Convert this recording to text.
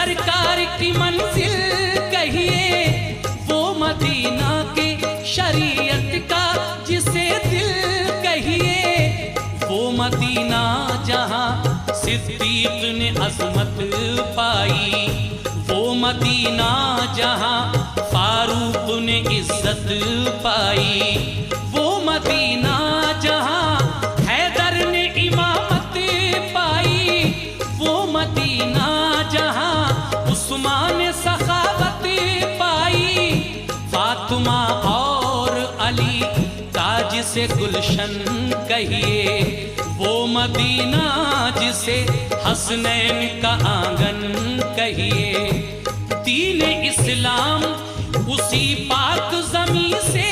सरकार की मंजिल कहिए, वो मदीना के शरीयत का जिसे दिल कहिए, वो मदीना जहां सिद्दीक ने अज़मत पाई, वो मदीना जहां फारूक ने इज्जत पाई, वो मदीना जहां हैदर ने इमामत पाई, वो मदीना जहां उस्मान ने सखावत पाई, फातिमा और अली का जिसे गुलशन कहिए, वो मदीना जिसे हसनैन का आंगन कहिए। दीन इस्लाम उसी पाक ज़मीं से